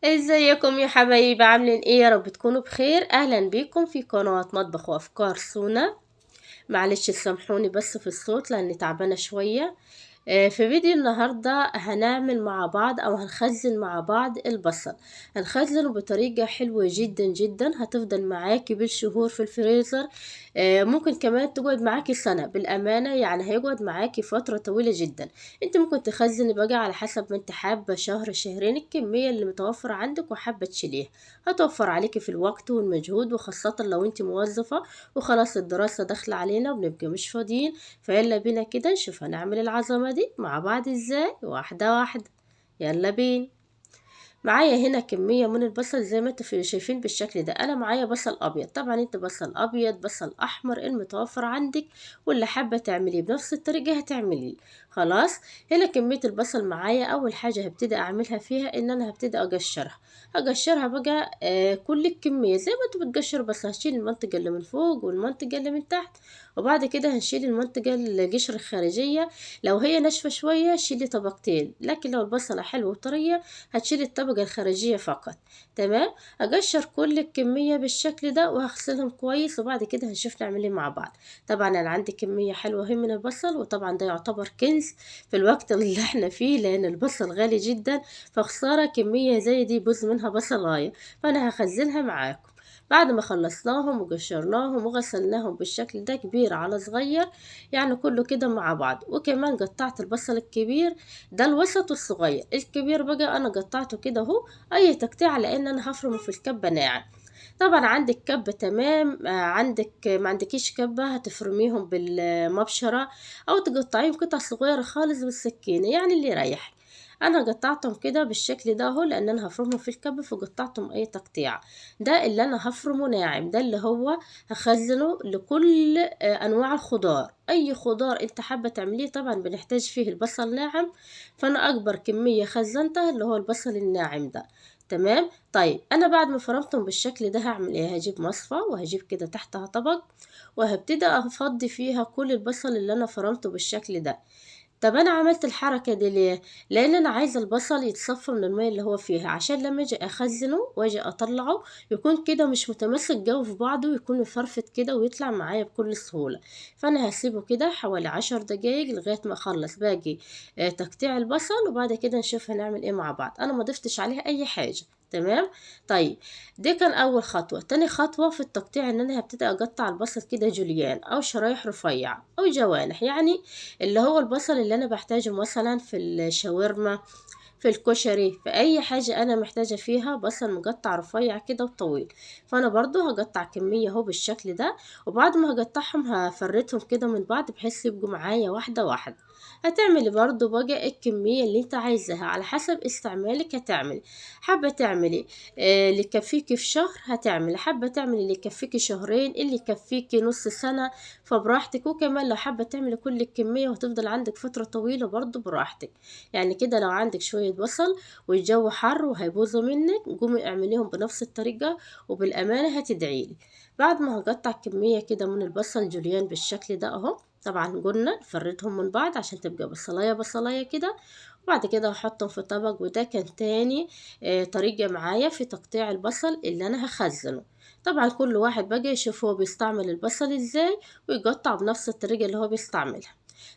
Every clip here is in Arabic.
ازيكم يا حبايبي، عاملين ايه؟ يا رب تكونوا بخير. اهلا بيكم في قناة مطبخ وافكار سونا. معلش سامحوني بس في الصوت لاني تعبانة شوية. في فيديو النهاردة هنعمل مع بعض او هنخزن مع بعض البصل. هنخزنه بطريقة حلوة جدا جدا، هتفضل معاكي بالشهور في الفريزر. ممكن كمان تقعد معاكي سنة بالامانة، يعني هيقعد معاكي فترة طويلة جدا. انت ممكن تخزني بقى على حسب ما انت حابة، شهر شهرين، الكمية اللي متوفرة عندك وحابة تشيليها. هتوفر عليكي في الوقت والمجهود، وخاصة لو انت موظفة وخلاص الدراسة داخلة علينا وبنبقى مش فاضيين. فيلا بينا كده نشوف هنعمل العظمة دي مع بعض ازاي، واحدة واحدة. يلا بينا. معايا هنا كمية من البصل زي ما انتوا شايفين بالشكل ده. انا معايا بصل ابيض، طبعا انت بصل ابيض بصل احمر المتوفر عندك واللي حابة تعمليه بنفس الطريقة هتعمليه. خلاص. هنا كمية البصل معايا. اول حاجة هبتدي اعملها فيها ان انا هبتدي اقشرها. اقشرها بقى كل الكمية زي ما انتوا بتقشروا، بس هشيل المنطقة اللي من فوق والمنطقة اللي من تحت. وبعد كده هنشيل المنطقة القشر الخارجية. لو هي ناشفة شوية شيلي طبقتين، لكن لو البصلة حلوة وطرية هتشيل الطبقة الخارجية فقط. تمام. اقشر كل الكمية بالشكل ده وهغسلهم كويس، وبعد كده هنشوف نعمل مع بعض. طبعا انا عندي كمية حلوة هي من البصل، وطبعا ده يعتبر كنز في الوقت اللي احنا فيه، لان البصل غالي جدا. فخسارة كمية زي دي يبوظ منها بصلاية. فانا هخزنها معاكم. بعد ما خلصناهم وقشرناهم وغسلناهم بالشكل ده كبير على صغير، يعني كله كده مع بعض. وكمان قطعت البصل الكبير، ده الوسط والصغير. الكبير بقى انا قطعته كده اهو اي تقطيع، لان انا هفرمه في الكبة ناعم. طبعا عندك كبة تمام، عندك ما عندكيش كبة هتفرميهم بالمبشرة او تقطعيهم قطع صغيرة خالص بالسكينة، يعني اللي يريح. انا قطعتهم كده بالشكل ده اهو لان انا هفرمهم في الكبة، فقطعتهم اي تقطيع. ده اللي انا هفرمه ناعم، ده اللي هو هخزنه لكل انواع الخضار. اي خضار انت حابة تعمليه طبعا بنحتاج فيه البصل ناعم. فانا اكبر كمية خزنتها اللي هو البصل الناعم ده. تمام. طيب انا بعد ما فرمتهم بالشكل ده هعمل ايه؟ هجيب مصفى وهجيب كده تحتها طبق، وهبتدي افضي فيها كل البصل اللي انا فرمته بالشكل ده. طب انا عملت الحركة دي ليه؟ لان انا عايزة البصل يتصفى من المية اللي هو فيها، عشان لما اجي اخزنه واجي اطلعه يكون كده مش متمسك جو في بعضه، ويكون مفرفت كده ويطلع معايا بكل سهولة. فانا هسيبه كده حوالي 10 دقايق لغاية ما اخلص باقي تقطيع البصل، وبعد كده نشوف هنعمل ايه مع بعض. انا ما ضفتش عليه اي حاجة. تمام. طيب. دي كان اول خطوة. تاني خطوة في التقطيع ان انا هبتدي اقطع البصل كده جوليان او شرايح رفيعة او جوانح، يعني اللي هو البصل اللي انا بحتاجه مثلا في الشاورما، في الكشري، في اي حاجة انا محتاجة فيها بصل مقطع رفيع كده وطويل. فانا برضو هقطع كمية اهو بالشكل ده. وبعد ما هقطعهم هفردهم كده من بعض بحيث يبقوا معايا واحدة واحدة. هتعملي برضو بقى الكمية اللي انت عايزاها على حسب استعمالك. هتعملي حابة تعملي اللي يكفيكي في شهر هتعملي، حابة تعملي اللي يكفيكي شهرين، اللي يكفيكي نص سنة، فبراحتك. وكمان لو حابة تعملي كل الكمية وهتفضل عندك فترة طويلة برضو براحتك. يعني كده لو عندك شوية بصل والجو حر وهيبوظوا منك، قومي اعمليهم بنفس الطريقة وبالأمانة هتدعيلي. بعد ما هقطع كمية كده من البصل جوليان بالشكل ده اهو، طبعا قلنا نفردهم من بعض عشان تبقى بصلاية بصلاية كده. وبعد كده هحطهم في طبق. وده كان تاني طريقة معايا في تقطيع البصل اللي انا هخزنه. طبعا كل واحد بقى يشوف هو بيستعمل البصل ازاي ويقطع بنفس الطريقة اللي هو بيستعملها.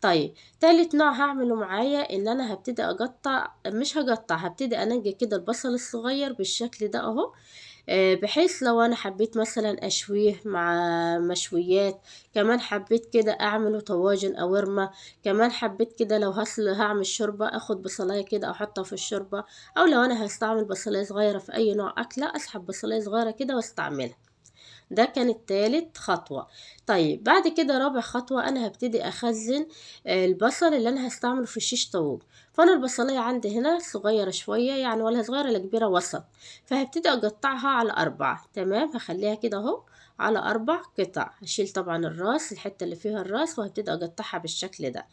طيب. تالت نوع هعمله معايا ان انا هبتدي اقطع، مش هقطع، هبتدي انقي كده البصل الصغير بالشكل ده اهو. بحيث لو انا حبيت مثلا اشويه مع مشويات، كمان حبيت كده اعمله طواجن او ورمة، كمان حبيت كده لو هعمل شوربة اخد بصلاية كده احطها في الشوربة، او لو انا هستعمل بصلاية صغيرة في اي نوع اكلة اسحب بصلاية صغيرة كده واستعملها. ده كانت تالت خطوة. طيب بعد كده رابع خطوة انا هبتدي اخزن البصل اللي انا هستعمله في الشيش طاووق. فانا البصلية عندي هنا صغيرة شوية، يعني ولا صغيرة ولا كبيرة، وسط. فهبتدي اقطعها على 4. تمام. هخليها كده اهو على 4 قطع. هشيل طبعا الراس، الحتة اللي فيها الراس، وهبتدي اقطعها بالشكل ده.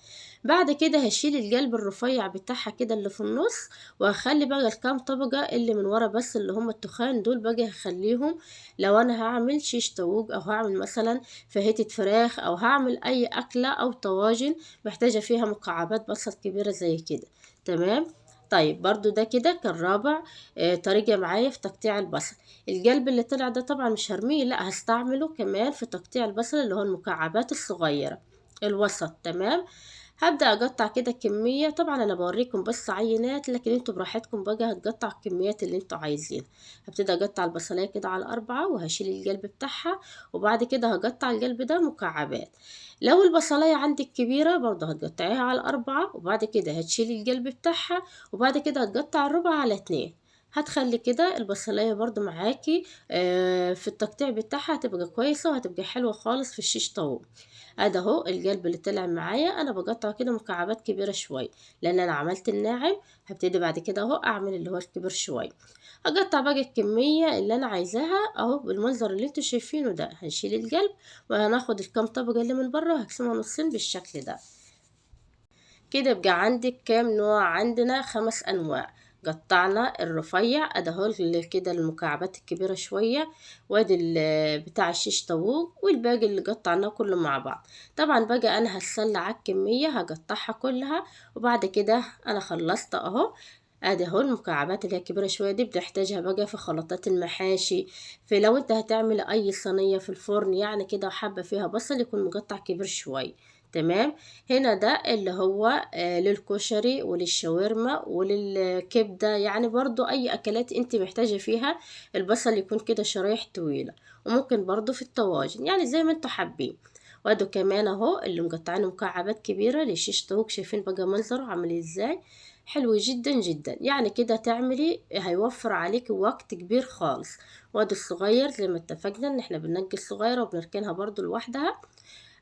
بعد كده هشيل القلب الرفيع بتاعها كده اللي في النص، وهخلي بقى الكام طبقة اللي من ورا بس اللي هم التخان دول بقى هخليهم لو انا هعمل شيش طاووق، او هعمل مثلا فاهيتة فراخ، او هعمل اي اكلة او طواجن محتاجة فيها مكعبات بصل كبيرة زي كده. تمام. طيب برضو ده كده كان رابع طريقة معايا في تقطيع البصل. القلب اللي طلع ده طبعا مش هرميه، لا هستعمله كمان في تقطيع البصل اللي هو المكعبات الصغيرة الوسط. تمام. هبدأ أقطع كده كمية، طبعا أنا بوريكم بس عينات، لكن انتوا براحتكم بقى هتقطع الكميات اللي انتوا عايزين. هبتدي أقطع البصلاية كده على 4 وهشيل القلب بتاعها، وبعد كده هقطع القلب ده مكعبات. لو البصلاية عندك كبيرة برضه هتقطعيها على 4، وبعد كده هتشيلي القلب بتاعها، وبعد كده هتقطع الربع على 2. هتخلي كده البصلاية برضو معاكي في التقطيع بتاعها هتبقى كويسة وهتبقى حلوة خالص في الشيش طاووق. ادي اهو القلب اللي طلع معايا، انا بقطعه كده مكعبات كبيرة شوية لان انا عملت الناعم. هبتدي بعد كده اهو اعمل اللي هو الكبير شوية. هقطع بقى الكمية اللي انا عايزاها اهو بالمنظر اللي انتوا شايفينه ده. هنشيل القلب وهناخد الكام طبقة اللي من بره وهقسمها نصين بالشكل ده. كده يبقى عندك كام نوع؟ عندنا 5 انواع. قطعنا الرفيع ادهو اللي كده المكعبات الكبيرة شوية، وادي بتاع الشيش طاووق، والباقي اللي قطعناه كله مع بعض. طبعا بقى انا هسلع على الكمية هقطعها كلها، وبعد كده انا خلصت اهو. ادي اهو المكعبات اللي هي كبيرة شوية دي بنحتاجها بقى في خلطات المحاشي، في لو انت هتعمل اي صينية في الفرن يعني كده وحابة فيها بصل يكون مقطع كبير شوية. تمام. هنا ده اللي هو للكشري وللشاورما وللكبدة، يعني برضو اي اكلات انت محتاجة فيها البصل يكون كده شرايح طويلة، وممكن برضو في الطواجن يعني زي ما انتوا حابين. وادو كمان اهو اللي مقطعينه مكعبات كبيرة للشيش طاووق، شايفين بقى منظره عامل ازاي؟ حلو جدا جدا، يعني كده تعملي هيوفر عليك وقت كبير خالص. وادو الصغير زي ما اتفقنا ان احنا بننقي الصغيرة وبنركنها برضو لوحدها،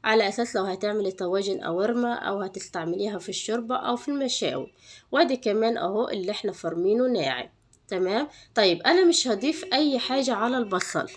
على اساس لو هتعملي طواجن او ورمة او هتستعمليها في الشوربة او في المشاوي. وادي كمان اهو اللي احنا فرمينه ناعم. تمام. طيب انا مش هضيف اي حاجة على البصل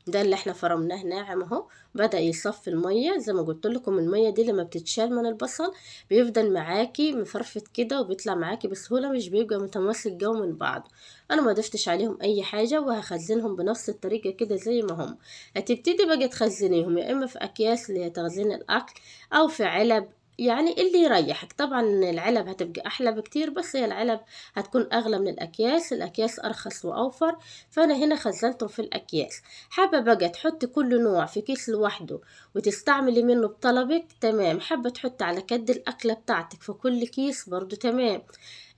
ده اللي احنا فرمناه ناعم اهو. بدأ يصفي المية، زي ما قلت لكم المية دي لما بتتشال من البصل بيفضل معاكي مفرفت كده وبيطلع معاكي بسهولة، مش بيبقى متماسك جو من بعض. انا ما ضفتش عليهم اي حاجة وهخزنهم بنفس الطريقة كده زي ما هم. هتبتدي بقى تخزنيهم يا اما في اكياس اللي هي تخزين الاكل، او في علب، يعني اللي يريحك. طبعا العلب هتبقى احلى بكتير، بس هي العلب هتكون اغلى من الاكياس، الاكياس ارخص واوفر، فانا هنا خزنتهم في الاكياس. حابة بقى تحطي كل نوع في كيس لوحده وتستعملي منه بطلبك، تمام. حابة تحطي على قد الأكلة بتاعتك في كل كيس برضو تمام.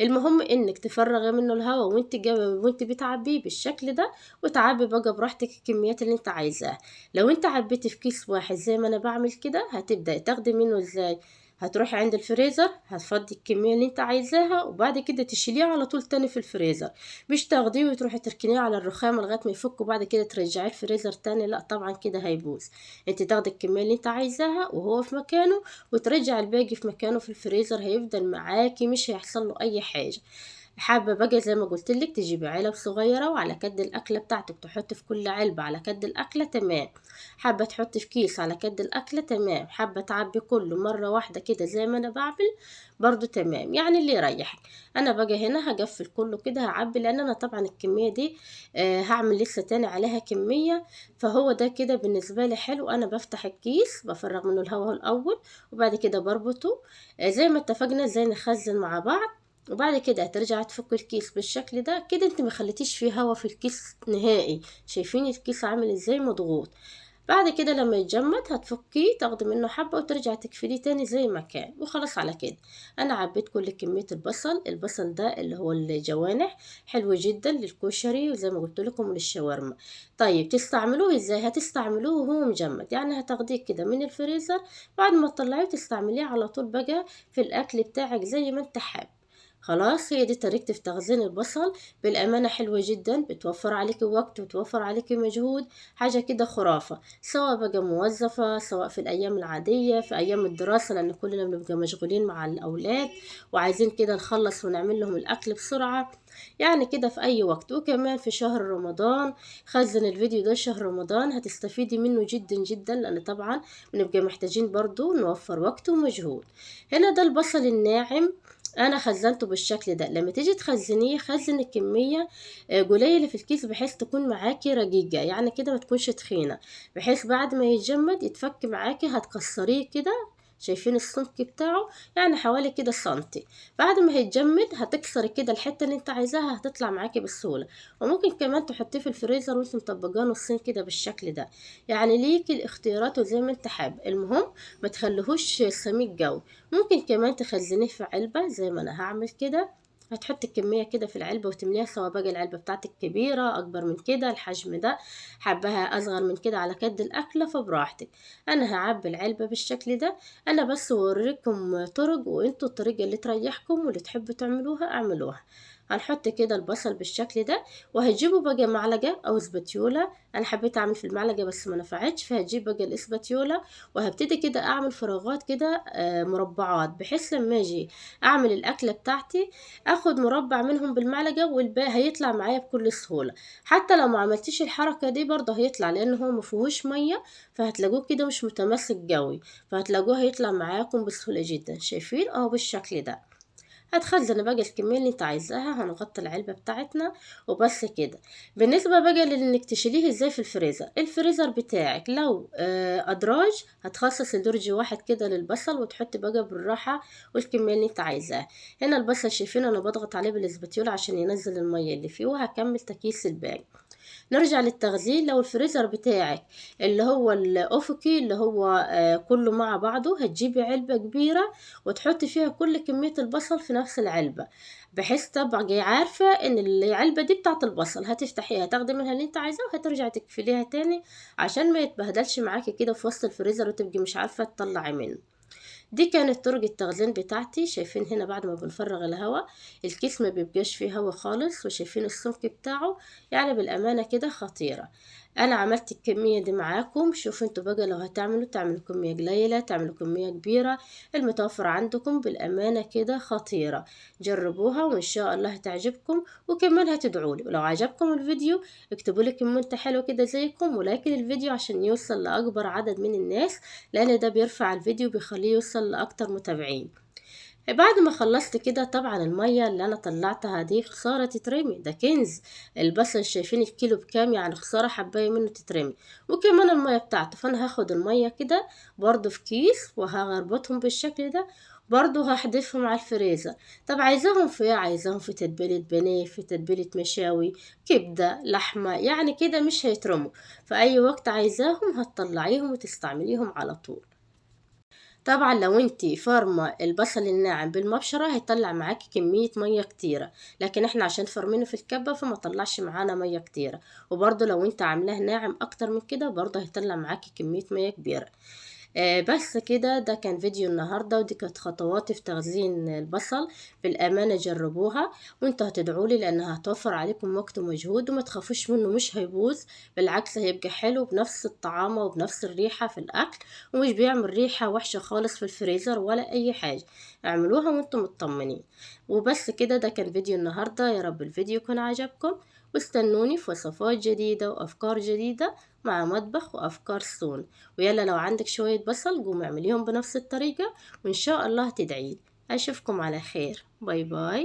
المهم انك تفرغي منه الهواء وانت بتعبيه بالشكل ده، وتعبي بقى براحتك الكميات اللي انت عايزاها. لو انت عبيتي في كيس واحد زي ما انا بعمل كده، هتبدأي تاخدي منه ازاي؟ هتروحي عند الفريزر هتفضي الكمية اللي انت عايزاها، وبعد كده تشيليه على طول تاني في الفريزر. مش تاخديه وتروحي تركنيه على الرخامة لغاية ما يفك وبعد كده ترجعيه الفريزر تاني، لا طبعا كده هيبوظ. انت تاخدي الكمية اللي انت عايزاها وهو في مكانه، وترجع الباقي في مكانه في الفريزر، هيفضل معاكي مش هيحصل له اي حاجة. حابة بقى زي ما قلت لك تجيبي علب صغيرة وعلى قد الأكلة بتاعتك تحطي في كل علبة على قد الأكلة، تمام. حابة تحطي في كيس على قد الأكلة، تمام. حابة تعبي كله مرة واحدة كده زي ما أنا بعمل برضو، تمام. يعني اللي يريحك. أنا بقى هنا هقفل كله كده هعبي، لأن أنا طبعا الكمية دي هعمل لسه تاني عليها كمية، فهو ده كده بالنسبة لي حلو. أنا بفتح الكيس بفرغ منه الهواء الأول، وبعد كده بربطه زي ما اتفقنا ازاي نخزن مع بعض. وبعد كده هترجع تفك الكيس بالشكل ده كده، انت ما خليتيش فيه هوا في الكيس نهائي. شايفين الكيس عامل ازاي مضغوط؟ بعد كده لما يتجمد هتفكيه تاخدي منه حبة وترجع تقفليه تاني زي ما كان، وخلاص على كده. انا عبيت كل كمية البصل ده اللي هو الجوانح، حلو جدا للكشري وزي ما قلت لكم للشاورما. طيب تستعملوه ازاي؟ هتستعملوه وهو مجمد، يعني هتاخديه كده من الفريزر بعد ما تطلعيه تستعمليه على طول بقى في الاكل بتاعك زي ما انت حابب. خلاص هي دي طريقتي في تخزين البصل. بالأمانة حلوة جدا، بتوفر عليكي وقت وتوفر عليكي مجهود، حاجة كده خرافة. سواء بقى موظفة، سواء في الأيام العادية، في أيام الدراسة، لأن كلنا بنبقى مشغولين مع الأولاد وعايزين كده نخلص ونعمل لهم الأكل بسرعة، يعني كده في أي وقت. وكمان في شهر رمضان، خزن الفيديو ده شهر رمضان هتستفيدي منه جدا جدا، لأن طبعا بنبقى محتاجين برضو نوفر وقت ومجهود. هنا ده البصل الناعم انا خزنته بالشكل ده. لما تيجي تخزنيه خزن الكميه قليله في الكيس بحيث تكون معاكي رقيقه، يعني كده ما تكونش تخينه، بحيث بعد ما يتجمد يتفك معاكي هتكسريه كده. شايفين السمك بتاعه؟ يعني حوالي كده سنتي. بعد ما هيتجمد هتكسري كده الحتة اللي انت عايزاها، هتطلع معاكي بسهولة. وممكن كمان تحطيه في الفريزر وانت مطبقاه نصين كده بالشكل ده. يعني ليكي الاختيارات وزي ما انت حابب، المهم ما تخليهوش سميك قوي. ممكن كمان تخزنيه في علبة زي ما انا هعمل كده. هتحطي الكمية كده في العلبة وتمليها، سواء بقى العلبة بتاعتك كبيرة أكبر من كده الحجم ده، حباها أصغر من كده على قد الأكلة فبراحتك. أنا هعبي العلبة بالشكل ده. أنا بس أوريكم طرق، وانتوا الطريقة اللي تريحكم واللي تحبوا تعملوها اعملوها. هنحط كده البصل بالشكل ده، وهتجيبوا بقى معلقة أو اسباتيولا. أنا حبيت أعمل في المعلقة بس ما نفعتش، فهجيب بقى الاسباتيولا وهبتدي كده أعمل فراغات كده مربعات، بحيث لما أجي أعمل الأكلة بتاعتي اخد مربع منهم بالمعلقة والباقي هيطلع معايا بكل سهولة. حتى لو ما عملتيش الحركة دي برضه هيطلع، لان هو مفيهوش مية، فهتلاقوه كده مش متماسك قوي، فهتلاقوه هيطلع معاكم بسهولة جدا. شايفين اهو بالشكل ده. هتخزن بقى الكمية اللي انت عايزاها، هنغطي العلبة بتاعتنا وبس كده. بالنسبة بقى لانك تشيليه ازاي في الفريزر، الفريزر بتاعك لو ادراج هتخصص درج واحد كده للبصل وتحط بقى بالراحة والكمية اللي انت عايزاها. هنا البصل شايفين انا بضغط عليه بالاسباتيولا عشان ينزل المية اللي فيه، وهكمل تكييس الباقي. نرجع للتخزين. لو الفريزر بتاعك اللي هو الأفقي اللي هو كله مع بعضه، هتجيبي علبة كبيرة وتحطي فيها كل كمية البصل في نفس العلبة، بحيث تبقي عارفة ان العلبة دي بتاعت البصل. هتفتحيها تاخدي منها اللي انت عايزاه وهترجعي تقفليها تاني، عشان ما يتبهدلش معاكي كده في وسط الفريزر وتبقي مش عارفة تطلعي منه. دي كانت طرق التخزين بتاعتي. شايفين هنا بعد ما بنفرغ الهواء الكيس ما بيبقاش فيه هواء خالص، وشايفين السمك بتاعه، يعني بالامانه كده خطيره. انا عملت الكميه دي معاكم. شوفوا انتوا بقى لو تعملوا كميه قليله تعملوا كميه كبيره، المتوفر عندكم بالامانه كده خطيره. جربوها وان شاء الله هتعجبكم، وكمان هتدعولي. ولو عجبكم الفيديو اكتبوا لي كومنت حلو كده زيكم، ولايك للفيديو عشان يوصل لاكبر عدد من الناس، لان ده بيرفع الفيديو بيخليه يوصل لاكتر متابعين. بعد ما خلصت كده، طبعا المية اللي انا طلعتها دي خسارة تترمي، ده كنز. البصل شايفين الكيلو بكام؟ يعني خسارة حباية منه تترمي. وكمان المية بتاعته. فانا هاخد المية كده برضو في كيس وهربطهم بالشكل ده، برضو هحذفهم على الفريزر. طب عايزاهم في ايه؟ عايزاهم في تتبيلة بانيه، في تتبيلة مشاوي، كبدة، لحمة، يعني كده مش هيترموا. في اي وقت عايزاهم هتطلعيهم وتستعمليهم على طول. طبعا لو انتي فارمة البصل الناعم بالمبشرة هيطلع معاكي كمية مية كتيرة، لكن احنا عشان فارمينه في الكبة فما طلعش معانا مية كتيرة. وبرضه لو انت عاملاه ناعم اكتر من كده برضه هيطلع معاكي كمية مية كبيرة. بس كده، ده كان فيديو النهاردة، ودي كانت خطواتي في تخزين البصل. بالأمانة جربوها وانتوا هتدعولي، لأنها هتوفر عليكم وقت ومجهود، وما تخافوش منه مش هيبوظ. بالعكس هيبقى حلو بنفس الطعامة وبنفس الريحة في الأكل، ومش بيعمل ريحة وحشة خالص في الفريزر ولا أي حاجة. اعملوها وانتم مطمنين. وبس كده، ده كان فيديو النهاردة. يا رب الفيديو يكون عجبكم، واستنوني في وصفات جديدة وأفكار جديدة مع مطبخ وأفكار صون. ويلا لو عندك شوية بصل قوم اعمليهم بنفس الطريقة، وإن شاء الله تدعيلي. أشوفكم على خير. باي باي.